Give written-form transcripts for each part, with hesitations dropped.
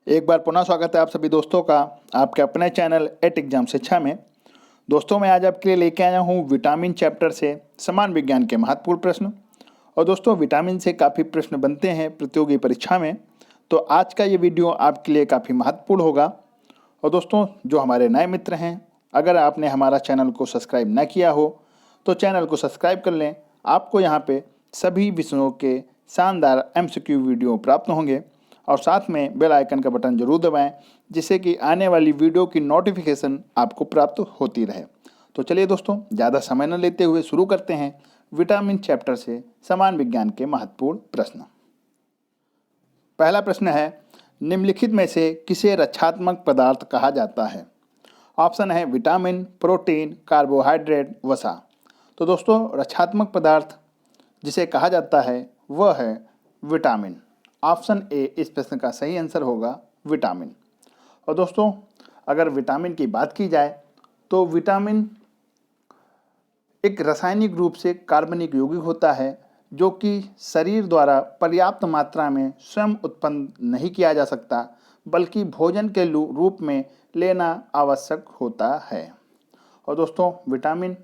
एक बार पुनः स्वागत है आप सभी दोस्तों का आपके अपने चैनल एट एग्जाम शिक्षा में। दोस्तों मैं आज आपके लिए लेके आया हूँ विटामिन चैप्टर से समान विज्ञान के महत्वपूर्ण प्रश्न। और दोस्तों विटामिन से काफ़ी प्रश्न बनते हैं प्रतियोगी परीक्षा में, तो आज का ये वीडियो आपके लिए काफ़ी महत्वपूर्ण होगा। और दोस्तों जो हमारे नए मित्र हैं, अगर आपने हमारा चैनल को सब्सक्राइब न किया हो तो चैनल को सब्सक्राइब कर लें। आपको यहाँ पे सभी विषयों के शानदार MCQ वीडियो प्राप्त होंगे और साथ में बेल आइकन का बटन जरूर दबाएं, जिससे कि आने वाली वीडियो की नोटिफिकेशन आपको प्राप्त होती रहे। तो चलिए दोस्तों ज़्यादा समय न लेते हुए शुरू करते हैं विटामिन चैप्टर से समान विज्ञान के महत्वपूर्ण प्रश्न। पहला प्रश्न है, निम्नलिखित में से किसे रक्षात्मक पदार्थ कहा जाता है? ऑप्शन है विटामिन, प्रोटीन, कार्बोहाइड्रेट, वसा। तो दोस्तों रक्षात्मक पदार्थ जिसे कहा जाता है वह है विटामिन। ऑप्शन ए इस प्रश्न का सही आंसर होगा विटामिन। और दोस्तों अगर विटामिन की बात की जाए तो विटामिन एक रासायनिक रूप से कार्बनिक यौगिक होता है जो कि शरीर द्वारा पर्याप्त मात्रा में स्वयं उत्पन्न नहीं किया जा सकता, बल्कि भोजन के रूप में लेना आवश्यक होता है। और दोस्तों विटामिन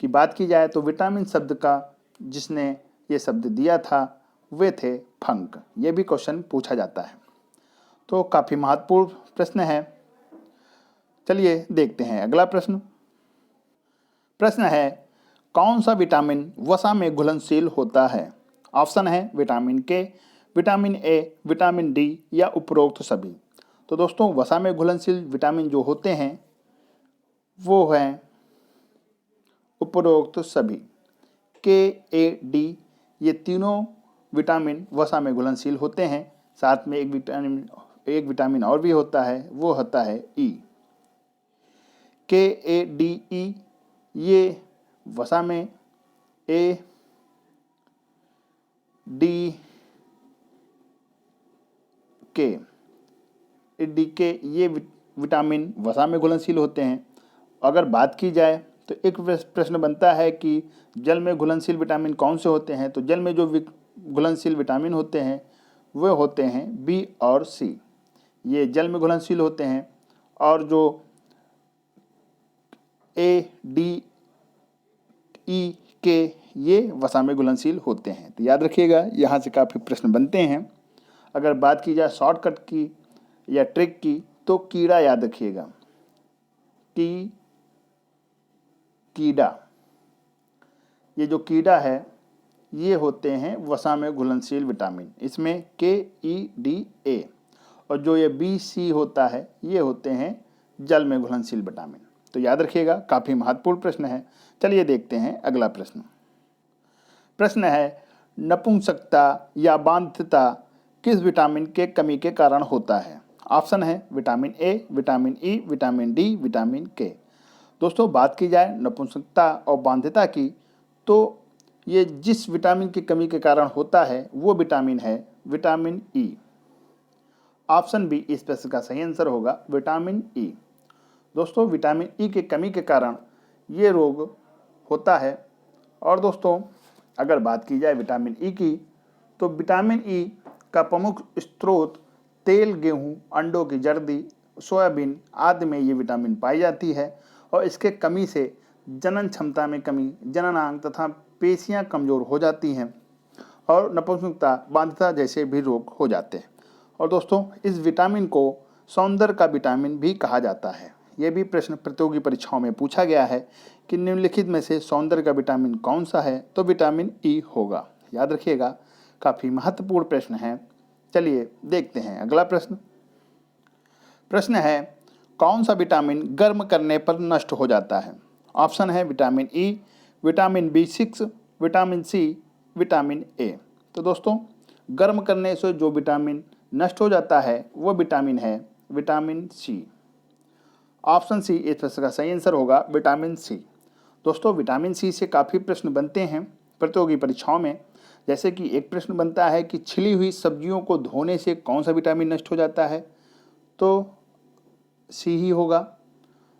की बात की जाए तो विटामिन शब्द का जिसने ये शब्द दिया था वे थे फंक। ये भी क्वेश्चन पूछा जाता है, तो काफ़ी महत्वपूर्ण प्रश्न है। चलिए देखते हैं अगला प्रश्न। प्रश्न है, कौन सा विटामिन वसा में घुलनशील होता है? ऑप्शन है विटामिन के, विटामिन ए, विटामिन डी या उपरोक्त सभी। तो दोस्तों वसा में घुलनशील विटामिन जो होते हैं वो हैं उपरोक्त सभी, के, ए, डी, ये तीनों विटामिन वसा में घुलनशील होते हैं। साथ में एक विटामिन और भी होता है, वो होता है ई। के, ए, डी, ई ये वसा में, ए, डी, के, डी के ये विटामिन वसा में घुलनशील होते हैं। अगर बात की जाए तो एक प्रश्न बनता है कि जल में घुलनशील विटामिन कौन से होते हैं? तो जल में जो घुलनशील विटामिन होते हैं वे होते हैं बी और सी, ये जल में घुलनशील होते हैं। और जो ए, डी, ई, के ये वसा में घुलनशील होते हैं। तो याद रखिएगा यहाँ से काफ़ी प्रश्न बनते हैं। अगर बात की जाए शॉर्टकट की या ट्रिक की तो कीड़ा याद रखिएगा, कीड़ा, ये जो कीड़ा है ये होते हैं वसा में घुलनशील विटामिन, इसमें के, ई, डी, ए। और जो ये बी, सी होता है ये होते हैं जल में घुलनशील विटामिन। तो याद रखिएगा काफ़ी महत्वपूर्ण प्रश्न है। चलिए देखते हैं अगला प्रश्न। प्रश्न है, नपुंसकता या बांध्यता किस विटामिन के कमी के कारण होता है? ऑप्शन है vitamin A, vitamin E, vitamin D, vitamin के। दोस्तों बात की जाए नपुंसकता और बांध्यता की तो ये जिस विटामिन की कमी के कारण होता है वो विटामिन है विटामिन ई। ऑप्शन बी इस प्रश्न का सही आंसर होगा विटामिन ई। दोस्तों विटामिन ई की कमी के कारण ये रोग होता है। और दोस्तों अगर बात की जाए विटामिन ई की तो विटामिन ई का प्रमुख स्रोत तेल, गेहूं, अंडों की जर्दी, सोयाबीन आदि में ये विटामिन पाई जाती है। और इसके कमी से जनन क्षमता में कमी, जननांग तथा पेशियां कमज़ोर हो जाती हैं और नपुंसकता, बांध्यता जैसे भी रोग हो जाते हैं। और दोस्तों इस विटामिन को सौंदर्य का विटामिन भी कहा जाता है। यह भी प्रश्न प्रतियोगी परीक्षाओं में पूछा गया है कि निम्नलिखित में से सौंदर्य का विटामिन कौन सा है? तो विटामिन ई होगा। याद रखिएगा काफ़ी महत्वपूर्ण प्रश्न है। चलिए देखते हैं अगला प्रश्न। प्रश्न है, कौन सा विटामिन गर्म करने पर नष्ट हो जाता है? ऑप्शन है vitamin E, vitamin B6, vitamin C, vitamin A. तो दोस्तों गर्म करने से जो विटामिन नष्ट हो जाता है वो विटामिन है विटामिन सी। ऑप्शन सी इस प्रश्न का सही आंसर होगा विटामिन सी। दोस्तों विटामिन सी से काफ़ी प्रश्न बनते हैं प्रतियोगी परीक्षाओं में। जैसे कि एक प्रश्न बनता है कि छिली हुई सब्जियों को धोने से कौन सा विटामिन नष्ट हो जाता है? तो सी ही होगा।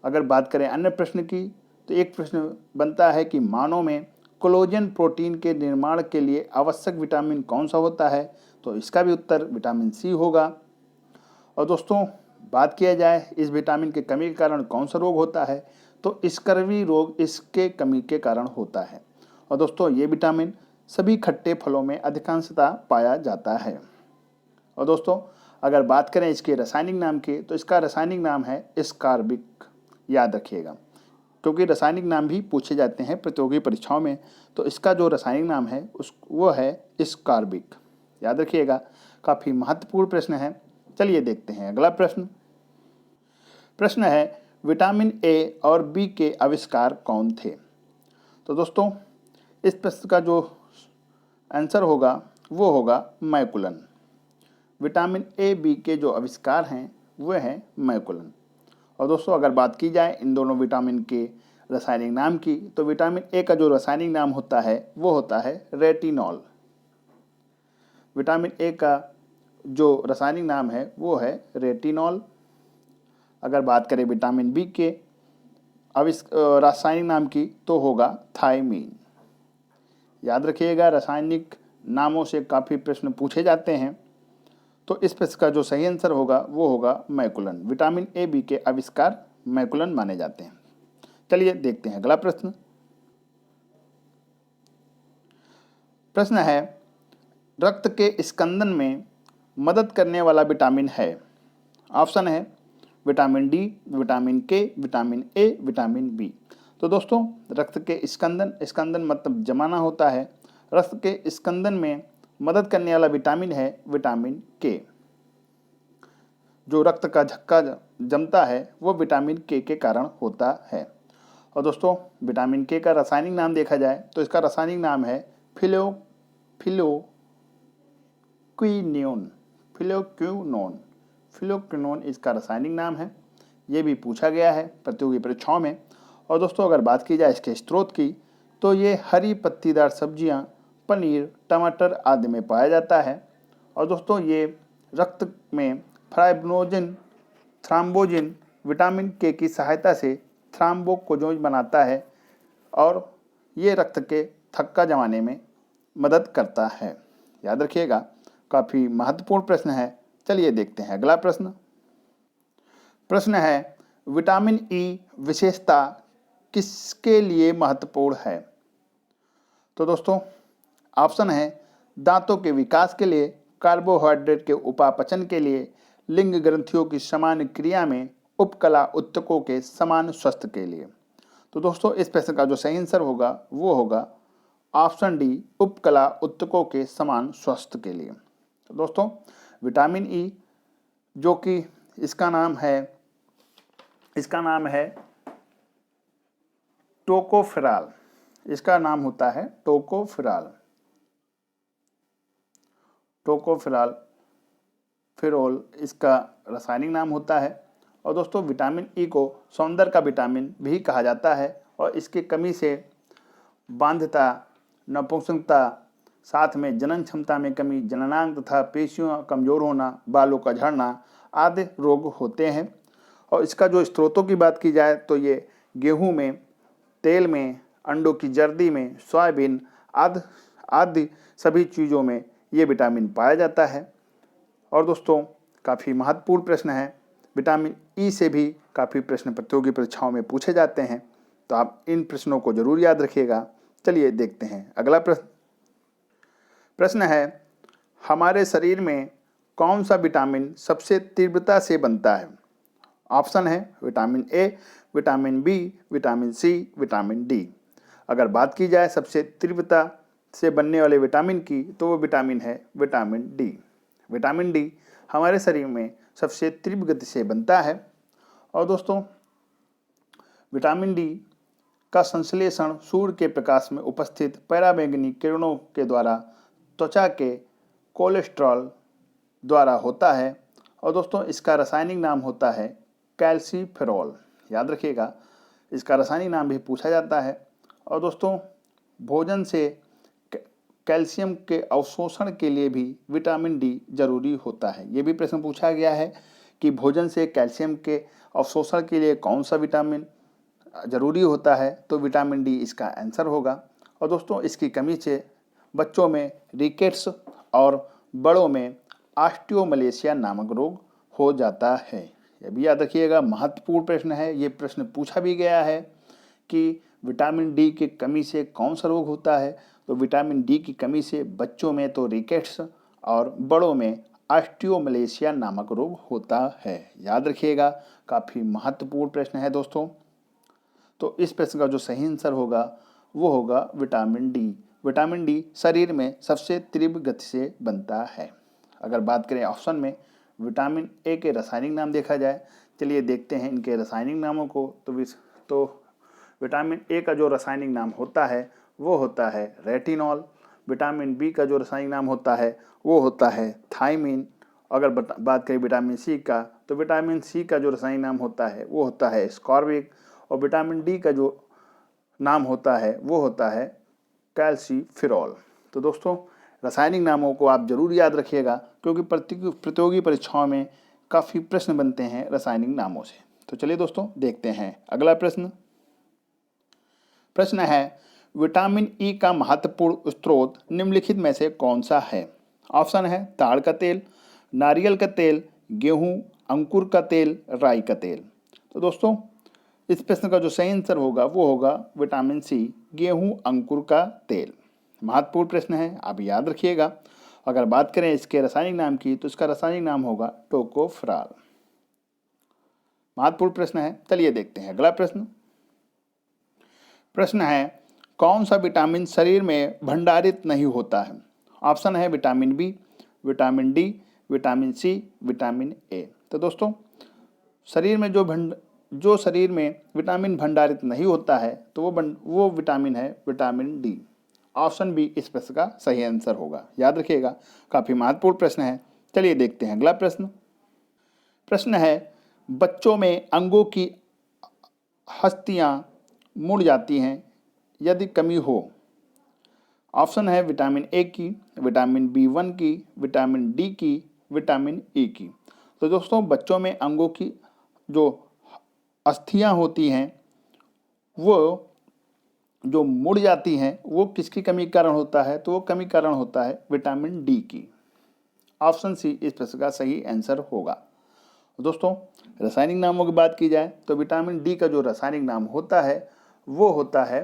अगर बात करें अन्य प्रश्न की तो एक प्रश्न बनता है कि मानव में कोलेजन प्रोटीन के निर्माण के लिए आवश्यक विटामिन कौन सा होता है? तो इसका भी उत्तर विटामिन सी होगा। और दोस्तों बात किया जाए इस विटामिन की कमी के कारण कौन सा रोग होता है, तो स्कर्वी रोग इसके कमी के कारण होता है। और दोस्तों ये विटामिन सभी खट्टे फलों में अधिकांशतः पाया जाता है। और दोस्तों अगर बात करें इसके रासायनिक नाम की, तो इसका रासायनिक नाम है स्कारबिक। याद रखिएगा, क्योंकि रासायनिक नाम भी पूछे जाते हैं प्रतियोगी परीक्षाओं में, तो इसका जो रासायनिक नाम है वो है स्कारबिक। याद रखिएगा, काफ़ी महत्वपूर्ण प्रश्न है। चलिए देखते हैं अगला प्रश्न। प्रश्न है विटामिन ए और बी के आविष्कार कौन थे। तो दोस्तों इस प्रश्न का जो आंसर होगा वो होगा मैकुलन। विटामिन ए बी के जो आविष्कार हैं वो हैं मैकुलन। और दोस्तों अगर बात की जाए इन दोनों विटामिन के रासायनिक नाम की, तो विटामिन ए का जो रासायनिक नाम होता है वो होता है रेटिनॉल। विटामिन ए का जो रासायनिक नाम है वो है रेटिनॉल। अगर बात करें विटामिन बी के रासायनिक नाम की, तो होगा थायमीन। याद रखिएगा, रासायनिक नामों से काफ़ी प्रश्न पूछे जाते हैं, तो इस प्रश्न का जो सही आंसर होगा वो होगा मैकुलन। विटामिन ए बी के आविष्कार मैकुलन माने जाते हैं। चलिए देखते हैं अगला प्रश्न। प्रश्न है रक्त के स्कंदन में मदद करने वाला विटामिन है। ऑप्शन है विटामिन डी, विटामिन के, विटामिन ए, विटामिन बी। तो दोस्तों रक्त के स्कंदन मतलब जमाना होता है। रक्त के स्कंदन में मदद करने वाला विटामिन है विटामिन के। जो रक्त का झक्का जमता है वो विटामिन के कारण होता है। और दोस्तों विटामिन के का रासायनिक नाम देखा जाए तो इसका रासायनिक नाम है फिलोक्विनोन इसका रासायनिक नाम है। ये भी पूछा गया है प्रतियोगी परीक्षाओं में। और दोस्तों अगर बात की जाए इसके स्रोत की, तो ये हरी पत्तीदार सब्जियां, पनीर, टमाटर आदि में पाया जाता है। और दोस्तों ये रक्त में थ्राम्बोजिन विटामिन के की सहायता से थ्राम्बोकोजोज बनाता है और ये रक्त के थक्का जमाने में मदद करता है। याद रखिएगा, काफ़ी महत्वपूर्ण प्रश्न है। चलिए देखते हैं अगला प्रश्न। प्रश्न है विटामिन ई विशेषता किसके लिए महत्वपूर्ण है। तो दोस्तों ऑप्शन है दांतों के विकास के लिए, कार्बोहाइड्रेट के उपापचन के लिए, लिंग ग्रंथियों की समान क्रिया में, उपकला उत्तकों के समान स्वास्थ्य के लिए। तो दोस्तों इस प्रश्न का जो सही आंसर होगा वो होगा ऑप्शन डी, उपकला उत्तकों के समान स्वास्थ्य के लिए। तो दोस्तों विटामिन ई जो कि इसका नाम है टोकोफेरॉल। इसका नाम होता है टोकोफेरॉल इसका रासायनिक नाम होता है। और दोस्तों विटामिन ई को सौंदर्य का विटामिन भी कहा जाता है और इसकी कमी से बांध्यता, नपुंसकता, साथ में जनन क्षमता में कमी, जननांग तथा पेशियों कमजोर होना, बालों का झड़ना आदि रोग होते हैं। और इसका जो स्रोतों की बात की जाए तो ये गेहूं में, तेल में, अंडों की जर्दी में, सोयाबीन आदि सभी चीज़ों में ये विटामिन पाया जाता है। और दोस्तों काफ़ी महत्वपूर्ण प्रश्न है, विटामिन ई से भी काफ़ी प्रश्न प्रतियोगी परीक्षाओं में पूछे जाते हैं, तो आप इन प्रश्नों को जरूर याद रखिएगा। चलिए देखते हैं अगला प्रश्न है हमारे शरीर में कौन सा विटामिन सबसे तीव्रता से बनता है। ऑप्शन है vitamin A, vitamin B, vitamin C, vitamin D. अगर बात की जाए सबसे तीव्रता से बनने वाले विटामिन की, तो वो विटामिन है विटामिन डी। विटामिन डी हमारे शरीर में सबसे तीव्र गति से बनता है। और दोस्तों विटामिन डी का संश्लेषण सूर्य के प्रकाश में उपस्थित पराबैंगनी किरणों के द्वारा त्वचा के कोलेस्ट्रॉल द्वारा होता है। और दोस्तों इसका रासायनिक नाम होता है कैल्सीफेरॉल। याद रखिएगा, इसका रासायनिक नाम भी पूछा जाता है। और दोस्तों भोजन से कैल्शियम के अवशोषण के लिए भी विटामिन डी जरूरी होता है। ये भी प्रश्न पूछा गया है कि भोजन से कैल्शियम के अवशोषण के लिए कौन सा विटामिन जरूरी होता है, तो विटामिन डी इसका आंसर होगा। और दोस्तों इसकी कमी से बच्चों में रिकेट्स और बड़ों में ऑस्टियोमलेशिया नामक रोग हो जाता है। यह भी याद रखिएगा, महत्वपूर्ण प्रश्न है। ये प्रश्न पूछा भी गया है कि विटामिन डी की कमी से कौन सा रोग होता है। तो विटामिन डी की कमी से बच्चों में तो रिकेट्स और बड़ों में ऑस्टियोमलेशिया नामक रोग होता है। याद रखिएगा, काफ़ी महत्वपूर्ण प्रश्न है दोस्तों। तो इस प्रश्न का जो सही आंसर होगा वो होगा विटामिन डी। विटामिन डी शरीर में सबसे तीव्र गति से बनता है। अगर बात करें ऑप्शन में विटामिन ए के रासायनिक नाम देखा जाए, चलिए देखते हैं इनके रासायनिक नामों को। तो विटामिन ए का जो रासायनिक नाम होता है वो होता है रेटिनॉल। विटामिन बी का जो रासायनिक नाम होता है वो होता है थायमीन। अगर बात करें विटामिन सी का, तो विटामिन सी का जो रासायनिक नाम होता है वो होता है स्कॉर्बिक। और विटामिन डी का जो नाम होता है वो होता है कैल्सीफेरॉल। तो दोस्तों, रासायनिक नामों को आप जरूर याद रखिएगा, क्योंकि प्रतियोगी परीक्षाओं में काफ़ी प्रश्न बनते हैं रासायनिक नामों से। तो चलिए दोस्तों, देखते हैं अगला प्रश्न। प्रश्न है, विटामिन ई का महत्वपूर्ण स्रोत निम्नलिखित में से कौन सा है। ऑप्शन है ताड़ का तेल, नारियल का तेल, गेहूं, अंकुर का तेल, राई का तेल। तो दोस्तों, इस प्रश्न का जो सही आंसर होगा वो होगा विटामिन सी, गेहूं अंकुर का तेल। महत्वपूर्ण प्रश्न है, आप याद रखिएगा। अगर बात करें इसके रासायनिक नाम की, तो इसका रासायनिक नाम होगा टोकोफेरॉल। महत्वपूर्ण प्रश्न है। चलिए देखते हैं अगला प्रश्न। प्रश्न है, कौन सा विटामिन शरीर में भंडारित नहीं होता है। ऑप्शन है vitamin B, vitamin D, vitamin C, vitamin A. तो दोस्तों, शरीर में जो शरीर में विटामिन भंडारित नहीं होता है तो वो विटामिन है विटामिन डी। ऑप्शन बी इस प्रश्न का सही आंसर होगा। याद रखिएगा, काफ़ी महत्वपूर्ण प्रश्न है। चलिए देखते हैं अगला प्रश्न। प्रश्न है, बच्चों में अंगों की हस्तियां मुड़ जाती हैं यदि कमी हो। ऑप्शन है विटामिन ए की, विटामिन बी1 की, विटामिन डी की, विटामिन ई की। तो दोस्तों, बच्चों में अंगों की जो अस्थियां होती हैं वो जो मुड़ जाती हैं वो किसकी कमी के कारण होता है। तो वो कमी कारण होता है विटामिन डी की। ऑप्शन सी इस प्रश्न का सही आंसर होगा। दोस्तों, रासायनिक नामों की बात की जाए तो विटामिन डी का जो रासायनिक नाम होता है वो होता है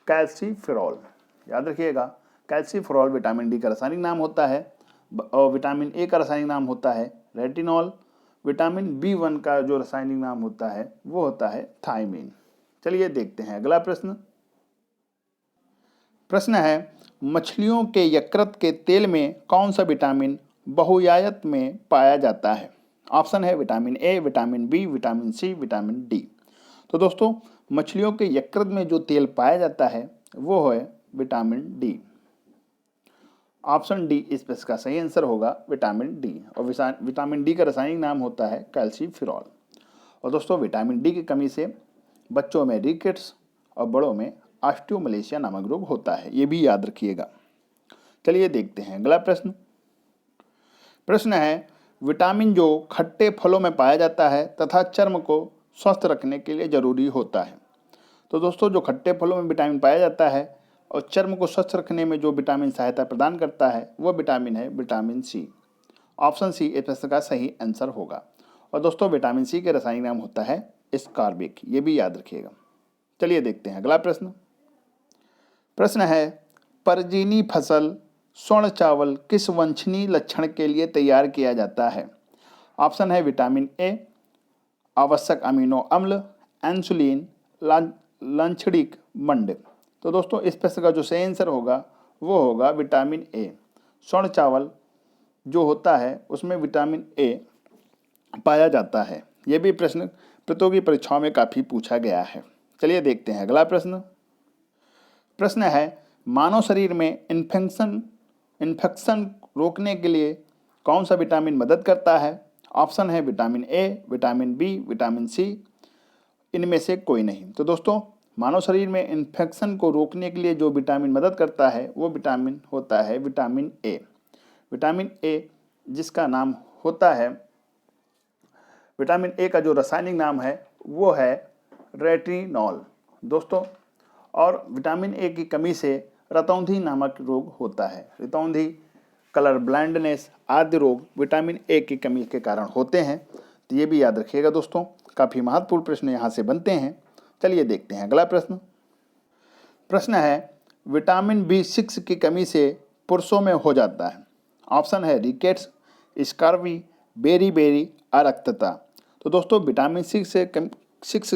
कैल्सीफेरॉल। याद रखिएगा, कैल्सीफेरॉल विटामिन डी का रासायनिक नाम होता है। और विटामिन ए का रासायनिक नाम होता है रेटिनॉल। विटामिन बी1 का जो रासायनिक नाम होता है वो होता है थायमीन। चलिए देखते हैं अगला प्रश्न। प्रश्न है, मछलियों के यकृत के तेल में कौन सा विटामिन बहुआयत में पाया जाता है। ऑप्शन है vitamin A, vitamin B, vitamin C, vitamin D. तो दोस्तों, मछलियों के यकृत में जो तेल पाया जाता है वो है विटामिन डी। ऑप्शन डी इस प्रश्न का सही आंसर होगा विटामिन डी। और विटामिन डी का रासायनिक नाम होता है कैल्सीफेरॉल। और दोस्तों, विटामिन डी की कमी से बच्चों में रिकेट्स और बड़ों में ऑस्टियोमलेशिया नामक रोग होता है। ये भी याद रखिएगा। चलिए देखते हैं अगला प्रश्न। प्रश्न है, विटामिन जो खट्टे फलों में पाया जाता है तथा चर्म को स्वस्थ रखने के लिए जरूरी होता है। तो दोस्तों, जो खट्टे फलों में विटामिन पाया जाता है और चर्म को स्वस्थ रखने में जो विटामिन सहायता प्रदान करता है वो विटामिन है विटामिन सी। ऑप्शन सी इस प्रश्न का सही आंसर होगा। और दोस्तों, विटामिन सी के रासायनिक नाम होता है स्कॉर्बिक। ये भी याद रखिएगा। चलिए देखते हैं अगला प्रश्न। प्रश्न है, परजीनी फसल स्वर्ण चावल किस वांछनीय लक्षण के लिए तैयार किया जाता है। ऑप्शन है विटामिन ए, आवश्यक अमीनो अम्ल, इंसुलिन, लाक्षणिक मंड। तो दोस्तों, इस प्रश्न का जो सही आंसर होगा वो होगा विटामिन ए। स्वर्ण चावल जो होता है उसमें विटामिन ए पाया जाता है। ये भी प्रश्न प्रतियोगी परीक्षाओं में काफ़ी पूछा गया है। चलिए देखते हैं अगला प्रश्न। प्रश्न है, मानव शरीर में इन्फेक्शन रोकने के लिए कौन सा विटामिन मदद करता है। ऑप्शन है vitamin A, vitamin B, vitamin C, इनमें से कोई नहीं। तो दोस्तों, मानव शरीर में इन्फेक्शन को रोकने के लिए जो विटामिन मदद करता है वो विटामिन होता है विटामिन ए। विटामिन ए जिसका नाम होता है, विटामिन ए का जो रासायनिक नाम है वो है रेटिनॉल। दोस्तों, और विटामिन ए की कमी से रतौंधी नामक रोग होता है। रतौंधी, कलर ब्लाइंडनेस आदि रोग विटामिन ए की कमी के कारण होते हैं। तो ये भी याद रखिएगा दोस्तों, काफ़ी महत्वपूर्ण प्रश्न यहाँ से बनते हैं। चलिए देखते हैं अगला प्रश्न। प्रश्न है, विटामिन B6 की कमी से पुरुषों में हो जाता है। ऑप्शन है रिकेट्स, स्कर्वी, बेरी अरक्तता। तो दोस्तों विटामिन 6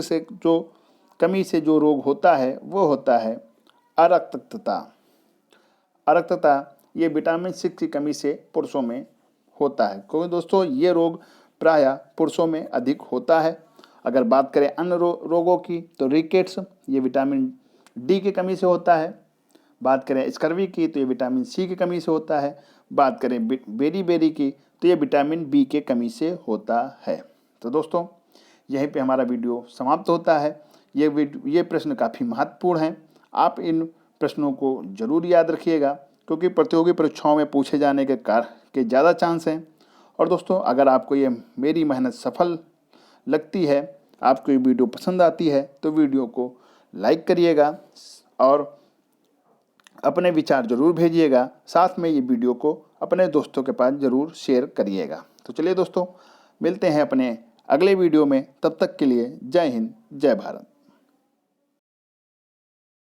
से जो कमी से जो रोग होता है वो होता है अरक्तता। अरक्तता ये विटामिन 6 की कमी से पुरुषों में होता है, क्योंकि दोस्तों ये रोग प्रायः पुरुषों में अधिक होता है। अगर बात करें अन्य रोगों की तो रिकेट्स ये विटामिन D की कमी से होता है। बात करें स्कर्वी की तो ये विटामिन C की कमी से होता है। बात करें बेरी की तो ये विटामिन B के कमी से होता है। तो दोस्तों यहीं पे हमारा वीडियो समाप्त होता है। ये प्रश्न काफ़ी महत्वपूर्ण हैं। आप इन प्रश्नों को जरूर याद रखिएगा, क्योंकि प्रतियोगी परीक्षाओं में पूछे जाने के ज़्यादा चांस हैं। और दोस्तों अगर आपको ये मेरी मेहनत सफल लगती है, आपको ये वीडियो पसंद आती है, तो वीडियो को लाइक करिएगा और अपने विचार जरूर भेजिएगा। साथ में ये वीडियो को अपने दोस्तों के पास जरूर शेयर करिएगा। तो चलिए दोस्तों, मिलते हैं अपने अगले वीडियो में। तब तक के लिए जय हिंद, जय भारत।